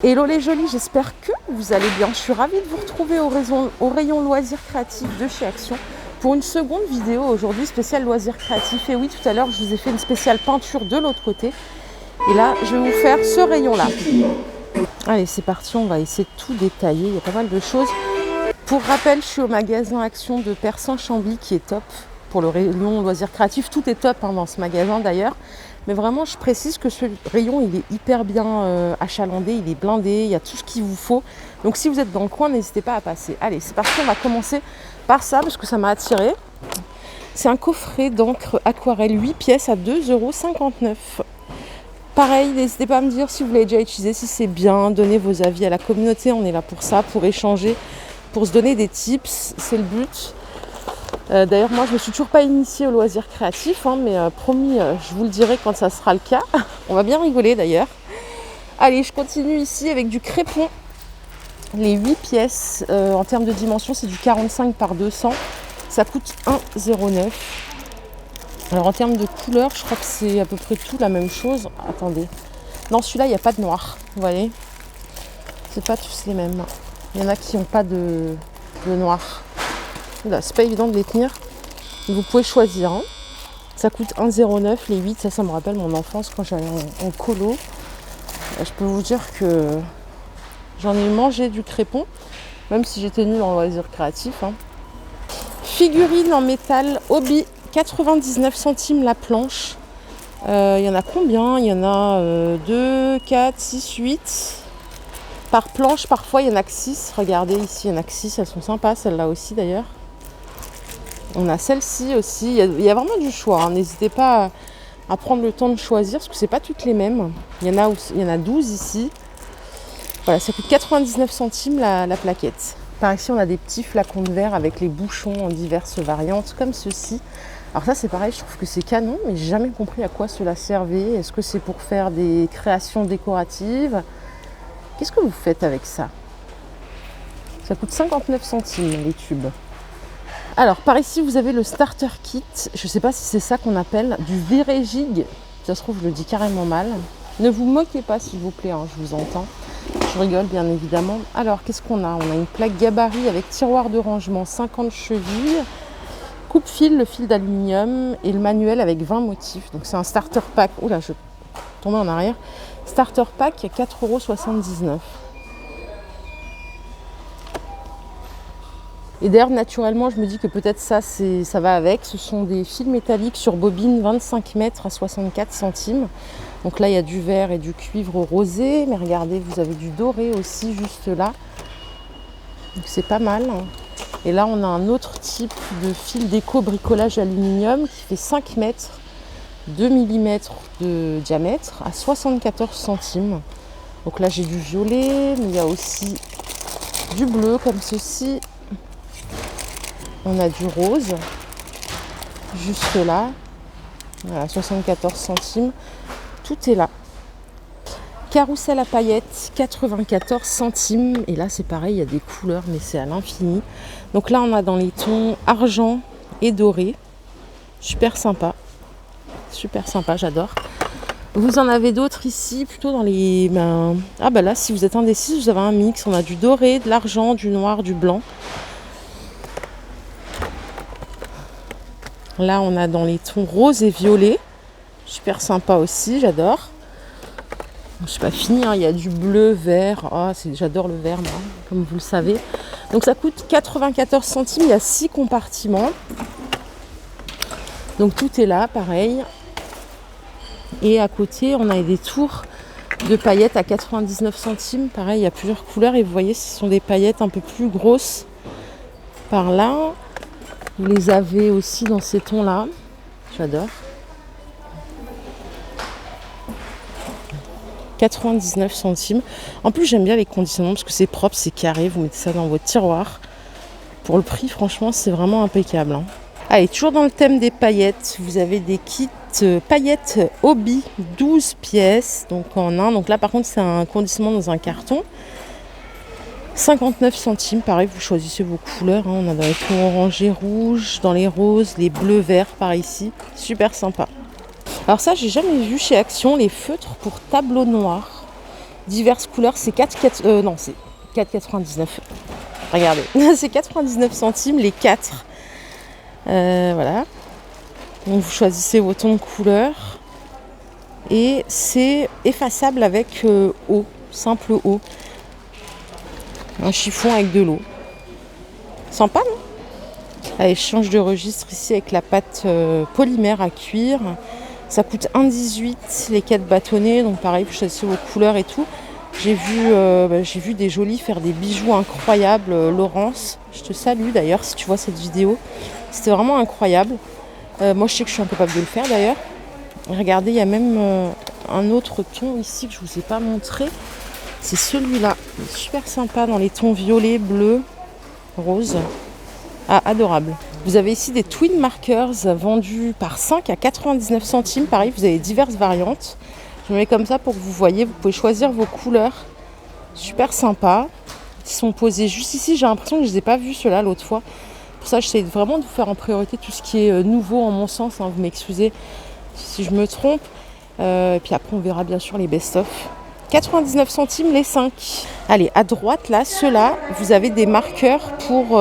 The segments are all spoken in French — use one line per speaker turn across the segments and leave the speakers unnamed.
Hello les jolis, j'espère que vous allez bien. Je suis ravie de vous retrouver au rayon loisirs créatifs de chez Action pour une seconde vidéo aujourd'hui spéciale loisirs créatifs. Et oui, tout à l'heure, je vous ai fait une spéciale peinture de l'autre côté. Et là, je vais vous faire ce rayon-là. Allez, c'est parti, on va essayer de tout détailler. Il y a pas mal de choses. Pour rappel, je suis au magasin Action de Persan-Chambly qui est top pour le rayon loisirs créatifs. Tout est top dans ce magasin d'ailleurs. Mais vraiment, je précise que ce rayon, il est hyper bien achalandé, il est blindé, il y a tout ce qu'il vous faut. Donc si vous êtes dans le coin, n'hésitez pas à passer. Allez, c'est parti, on va commencer par ça parce que ça m'a attiré. C'est un coffret d'encre aquarelle 8 pièces à 2,59 €. Pareil, n'hésitez pas à me dire si vous l'avez déjà utilisé, si c'est bien, donnez vos avis à la communauté, on est là pour ça, pour échanger, pour se donner des tips, c'est le but. D'ailleurs, moi, je ne me suis toujours pas initiée au loisir créatif, mais promis, je vous le dirai quand ça sera le cas. On va bien rigoler d'ailleurs. Allez, je continue ici avec du crépon. Les 8 pièces, en termes de dimension, c'est du 45 par 200. Ça coûte 1,09 €. Alors, en termes de couleur, je crois que c'est à peu près tout la même chose. Attendez. Non, celui-là, il n'y a pas de noir. Vous voyez ? C'est pas tous les mêmes. Il y en a qui n'ont pas de noir. Là, c'est pas évident de les tenir. Vous pouvez choisir. Ça coûte 1,09 €. Les 8, ça me rappelle mon enfance quand j'allais en colo. Je peux vous dire que j'en ai mangé du crépon, même si j'étais nulle en loisirs créatifs. Figurine en métal Hobby, 99 centimes la planche. Il y en a combien ? Il y en a 2, 4, 6, 8. Par planche, parfois il y en a que 6. Regardez ici, il y en a que 6. Elles sont sympas, celles-là aussi d'ailleurs. On a celle-ci aussi, il y a vraiment du choix, N'hésitez pas à prendre le temps de choisir parce que c'est pas toutes les mêmes. Il y en a 12 ici. Voilà, ça coûte 99 centimes la plaquette. Par ici, on a des petits flacons de verre avec les bouchons en diverses variantes comme ceci. Alors ça, c'est pareil, je trouve que c'est canon, mais j'ai jamais compris à quoi cela servait. Est-ce que c'est pour faire des créations décoratives ? Qu'est-ce que vous faites avec ça ? Ça coûte 59 centimes les tubes. Alors, par ici, vous avez le starter kit. Je ne sais pas si c'est ça qu'on appelle du Vérégig. Ça se trouve, je le dis carrément mal. Ne vous moquez pas, s'il vous plaît, je vous entends. Je rigole, bien évidemment. Alors, qu'est-ce qu'on a ? On a une plaque gabarit avec tiroir de rangement, 50 chevilles, coupe-fil, le fil d'aluminium et le manuel avec 20 motifs. Donc, c'est un starter pack. Oula, je tombe en arrière. Starter pack à 4,79 €. Et d'ailleurs, naturellement, je me dis que peut-être ça va avec. Ce sont des fils métalliques sur bobine 25 mètres à 64 centimes. Donc là, il y a du verre et du cuivre rosé. Mais regardez, vous avez du doré aussi juste là. Donc c'est pas mal. Et là, on a un autre type de fil d'éco-bricolage aluminium qui fait 5 mètres, 2 mm de diamètre à 74 centimes. Donc là, j'ai du violet, mais il y a aussi du bleu comme ceci. On a du rose, juste là, voilà, 74 centimes, tout est là. Carrousel à paillettes, 94 centimes, et là c'est pareil, il y a des couleurs, mais c'est à l'infini. Donc là on a dans les tons argent et doré, super sympa, j'adore. Vous en avez d'autres ici, plutôt dans les... là si vous êtes indécis, vous avez un mix, on a du doré, de l'argent, du noir, du blanc. Là, on a dans les tons rose et violet. Super sympa aussi, j'adore. Je suis pas finie, il y a du bleu, vert. J'adore le vert, moi, comme vous le savez. Donc ça coûte 94 centimes, il y a 6 compartiments. Donc tout est là, pareil. Et à côté, on a des tours de paillettes à 99 centimes. Pareil, il y a plusieurs couleurs. Et vous voyez, ce sont des paillettes un peu plus grosses par là. Vous les avez aussi dans ces tons-là. J'adore. 99 centimes. En plus, j'aime bien les conditionnements parce que c'est propre, c'est carré. Vous mettez ça dans votre tiroir. Pour le prix, franchement, c'est vraiment impeccable. Allez, toujours dans le thème des paillettes, vous avez des kits paillettes Hobby, 12 pièces. Donc en un. Donc là, par contre, c'est un conditionnement dans un carton. 59 centimes, pareil, vous choisissez vos couleurs. On a dans les tons orangés, rouges, dans les roses, les bleus, verts par ici. Super sympa. Alors ça, j'ai jamais vu chez Action les feutres pour tableau noir. Diverses couleurs, c'est 4,99. Regardez, c'est 99 centimes les 4. Voilà. Donc vous choisissez vos tons de couleur. Et c'est effaçable avec eau, simple eau. Un chiffon avec de l'eau. Sympa, non? Allez, je change de registre ici avec la pâte polymère à cuire. Ça coûte 1,18 les 4 bâtonnets. Donc pareil, vous choisissez vos couleurs et tout. J'ai vu des jolis faire des bijoux incroyables. Laurence, je te salue d'ailleurs si tu vois cette vidéo. C'était vraiment incroyable. Moi, je sais que je suis incapable de le faire d'ailleurs. Regardez, il y a même un autre ton ici que je ne vous ai pas montré. C'est celui-là. Super sympa dans les tons violet, bleu, rose. Ah, adorable. Vous avez ici des twin markers vendus par 5 à 99 centimes. Pareil, vous avez diverses variantes. Je mets comme ça pour que vous voyez. Vous pouvez choisir vos couleurs. Super sympa. Ils sont posés juste ici. J'ai l'impression que je ne les ai pas vus ceux-là l'autre fois. Pour ça, j'essaie vraiment de vous faire en priorité tout ce qui est nouveau en mon sens. Hein, vous m'excusez si je me trompe. Et puis après, on verra bien sûr les best-of. 99 centimes les 5. Allez, à droite, là, ceux-là, vous avez des marqueurs pour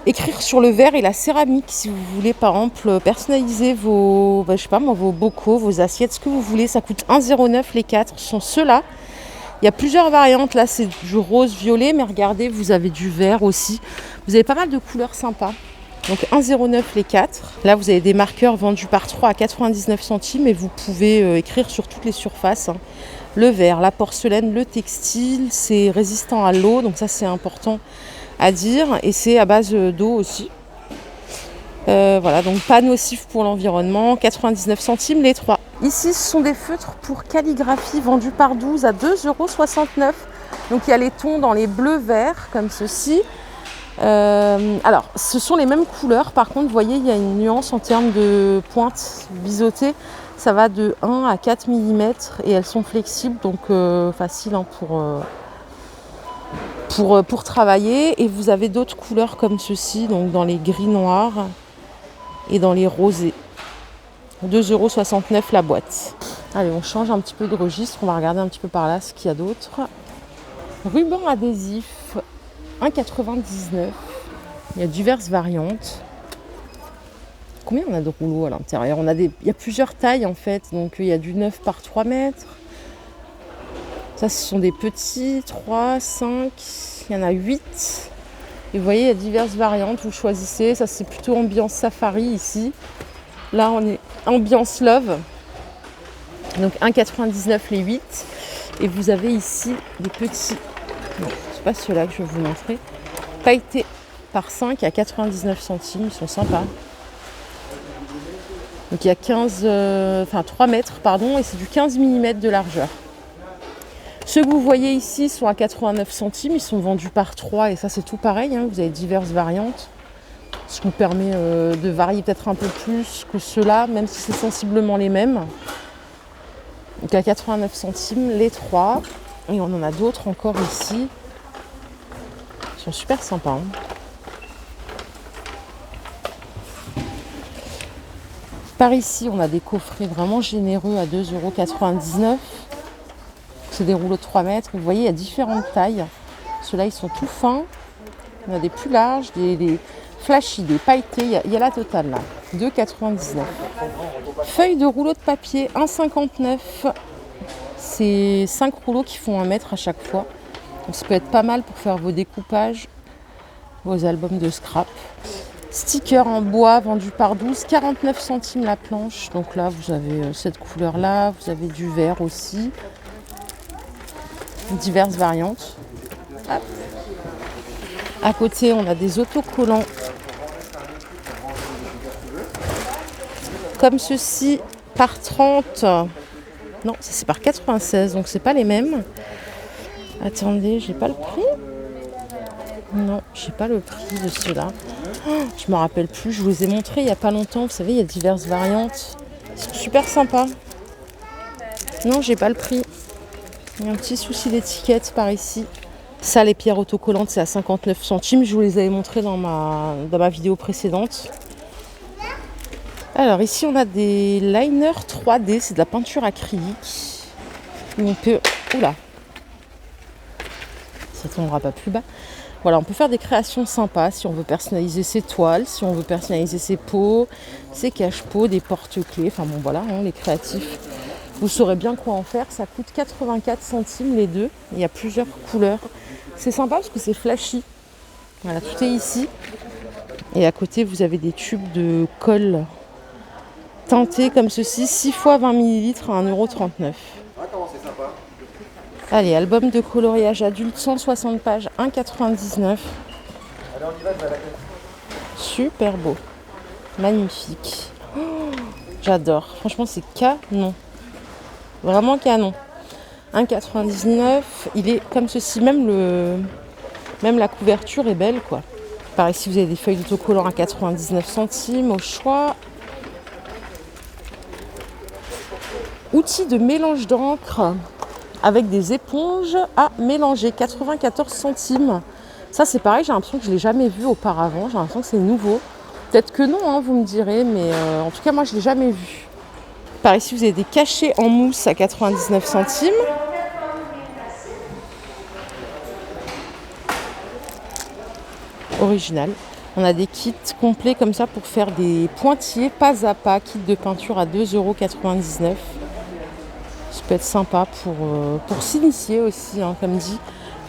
écrire sur le verre et la céramique. Si vous voulez, par exemple, personnaliser vos, vos bocaux, vos assiettes, ce que vous voulez. Ça coûte 1,09 les 4. Ce sont ceux-là. Il y a plusieurs variantes. Là, c'est du rose-violet, mais regardez, vous avez du vert aussi. Vous avez pas mal de couleurs sympas. Donc 1,09 les 4. Là, vous avez des marqueurs vendus par 3 à 99 centimes et vous pouvez écrire sur toutes les surfaces. Hein. Le verre, la porcelaine, le textile, c'est résistant à l'eau. Donc ça, c'est important à dire. Et c'est à base d'eau aussi. Voilà, donc pas nocif pour l'environnement. 99 centimes les 3. Ici, ce sont des feutres pour calligraphie vendus par 12 à 2,69 €. Donc il y a les tons dans les bleus-verts, comme ceci. Alors, ce sont les mêmes couleurs. Par contre, vous voyez, il y a une nuance en termes de pointe biseautée. Ça va de 1 à 4 mm et elles sont flexibles, donc facile hein, pour travailler. Et vous avez d'autres couleurs comme ceci, donc dans les gris noirs et dans les rosés. 2,69 € la boîte. Allez, on change un petit peu de registre. On va regarder un petit peu par là ce qu'il y a d'autre. Ruban adhésif, 1,99 €. Il y a diverses variantes. Combien on a de rouleaux à l'intérieur? Il y a plusieurs tailles en fait. Donc il y a du 9 par 3 mètres. Ça, ce sont des petits, 3, 5. Il y en a 8. Et vous voyez, il y a diverses variantes. Vous choisissez. Ça, c'est plutôt ambiance safari ici. Là, on est ambiance love. Donc 1,99 € les 8. Et vous avez ici des petits. Non, c'est pas ceux-là que je vais vous montrer. Pailletés par 5 à 99 centimes. Ils sont sympas. Donc il y a 3 mètres, pardon, et c'est du 15 mm de largeur. Ceux que vous voyez ici sont à 89 centimes. Ils sont vendus par 3 et ça, c'est tout pareil. Hein. Vous avez diverses variantes. Ce qui vous permet de varier peut-être un peu plus que ceux-là, même si c'est sensiblement les mêmes. Donc à 89 centimes les 3. Et on en a d'autres encore ici. Ils sont super sympas. Hein. Par ici, on a des coffrets vraiment généreux à 2,99 €. C'est des rouleaux de 3 mètres. Vous voyez, il y a différentes tailles. Ceux-là, ils sont tout fins. On a des plus larges, des flashy, des pailletés. Il y a la totale là. 2,99 €. Feuilles de rouleau de papier, 1,59 €. C'est 5 rouleaux qui font 1 mètre à chaque fois. Donc ça peut être pas mal pour faire vos découpages, vos albums de scrap. Sticker en bois vendu par 12, 49 centimes la planche. Donc là, vous avez cette couleur-là. Vous avez du vert aussi. Diverses variantes. Hop. À côté, on a des autocollants. Comme ceci, par 30. Non, ça c'est par 96, donc c'est pas les mêmes. Attendez, j'ai pas le prix. Non, j'ai pas le prix de ceux-là. Je me rappelle plus, je vous les ai montrés il n'y a pas longtemps. Vous savez, il y a diverses variantes. Ils sont super sympas. Non, j'ai pas le prix. Il y a un petit souci d'étiquette par ici. Ça, les pierres autocollantes, c'est à 59 centimes. Je vous les avais montrées dans ma vidéo précédente. Alors ici, on a des liners 3D. C'est de la peinture acrylique. Où on peut ça ne tombera pas plus bas. Voilà, on peut faire des créations sympas si on veut personnaliser ses toiles, si on veut personnaliser ses pots, ses cache-pots, des porte-clés. Enfin bon, voilà, hein, les créatifs, vous saurez bien quoi en faire. Ça coûte 84 centimes les deux. Il y a plusieurs couleurs. C'est sympa parce que c'est flashy. Voilà, tout est ici. Et à côté, vous avez des tubes de colle teintés comme ceci, 6 fois 20 ml à 1,39 €.
Ah, comment c'est sympa.
Allez, album de coloriage adulte, 160 pages, 1,99 €.
Allez, on y va, je vais à la caisse.
Super beau. Magnifique. Oh, j'adore. Franchement, c'est canon. Vraiment canon. 1,99 €. Il est comme ceci. Même la couverture est belle, quoi. Par ici, vous avez des feuilles d'autocollant à 99 centimes au choix. Outils de mélange d'encre avec des éponges à mélanger, 94 centimes. Ça, c'est pareil, j'ai l'impression que je ne l'ai jamais vu auparavant. J'ai l'impression que c'est nouveau. Peut-être que non, hein, vous me direz, mais en tout cas, moi, je ne l'ai jamais vu. Par ici, vous avez des cachets en mousse à 99 centimes. Original. On a des kits complets comme ça pour faire des pointillés pas à pas. Kit de peinture à 2,99 €. Ça peut être sympa pour s'initier aussi, hein, comme dit.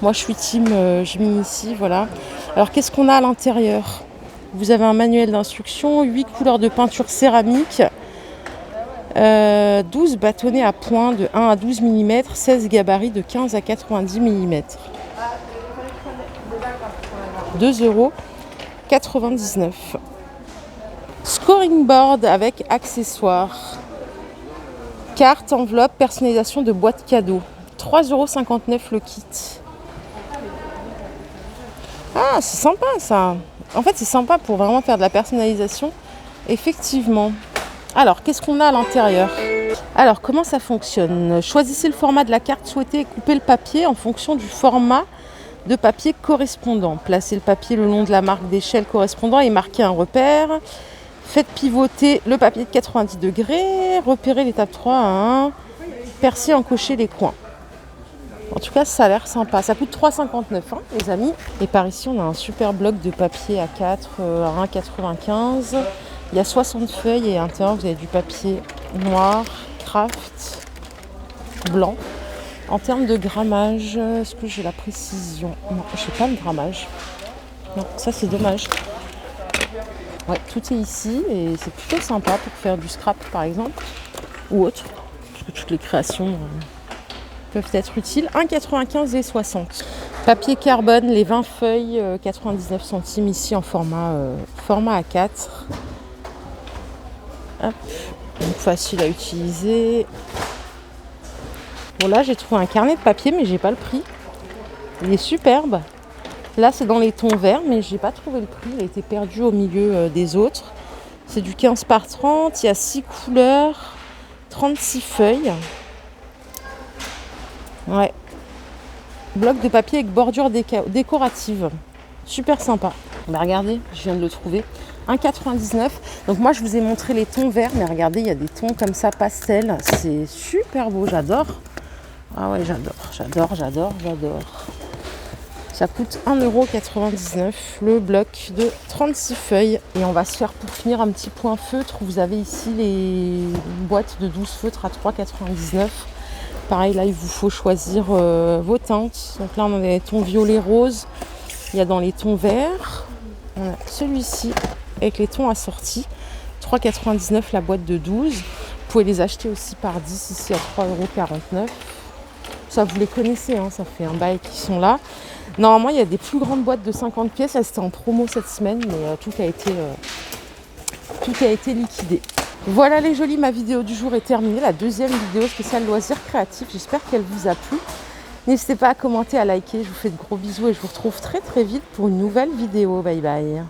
Moi, je suis team, je m'initie, voilà. Alors, qu'est-ce qu'on a à l'intérieur? Vous avez un manuel d'instruction, 8 couleurs de peinture céramique, 12 bâtonnets à point de 1 à 12 mm, 16 gabarits de 15 à 90 mm. 2,99 €. Scoring board avec accessoires. Carte, enveloppe, personnalisation de boîte cadeau. 3,59 € le kit. Ah, c'est sympa ça. En fait, c'est sympa pour vraiment faire de la personnalisation. Effectivement. Alors, qu'est-ce qu'on a à l'intérieur? Alors, comment ça fonctionne? Choisissez le format de la carte souhaitée et coupez le papier en fonction du format de papier correspondant. Placez le papier le long de la marque d'échelle correspondant et marquez un repère. Faites pivoter le papier de 90 degrés. Repérez l'étape 3 à 1. Percez, encochez les coins. En tout cas, ça a l'air sympa. Ça coûte 3,59 €, hein, les amis. Et par ici, on a un super bloc de papier A4 à 1,95 €. Il y a 60 feuilles et à l'intérieur, vous avez du papier noir, craft, blanc. En termes de grammage, est-ce que j'ai la précision? Non, je n'ai pas le grammage. Non, ça c'est dommage. Ouais, tout est ici et c'est plutôt sympa pour faire du scrap par exemple ou autre. Parce que toutes les créations peuvent être utiles. 1,95 € et 60 €. Papier carbone, les 20 feuilles, 99 centimes ici en format A4. Hop. Donc facile à utiliser. Bon là j'ai trouvé un carnet de papier mais j'ai pas le prix. Il est superbe. Là c'est dans les tons verts mais j'ai pas trouvé le prix. Il a été perdu au milieu des autres. C'est du 15 par 30. Il y a 6 couleurs, 36 feuilles. Ouais. Bloc de papier avec bordure décorative. Super sympa. Bah regardez, je viens de le trouver. 1,99 €. Donc moi je vous ai montré les tons verts, mais regardez, il y a des tons comme ça pastel. C'est super beau, j'adore. Ah ouais, j'adore. Ça coûte 1,99 € le bloc de 36 feuilles. Et on va se faire pour finir un petit point feutre. Vous avez ici les boîtes de 12 feutres à 3,99 €. Pareil, là il vous faut choisir vos teintes. Donc là on a les tons violet rose. Il y a dans les tons verts. On a celui-ci avec les tons assortis. 3,99 € la boîte de 12. Vous pouvez les acheter aussi par 10 ici à 3,49 €. Ça, vous les connaissez, hein, ça fait un bail qu'ils sont là. Normalement, il y a des plus grandes boîtes de 50 pièces. Elles étaient en promo cette semaine, mais tout a été liquidé. Voilà les jolis, ma vidéo du jour est terminée. La deuxième vidéo spéciale loisirs créatifs. J'espère qu'elle vous a plu. N'hésitez pas à commenter, à liker. Je vous fais de gros bisous et je vous retrouve très très vite pour une nouvelle vidéo. Bye bye.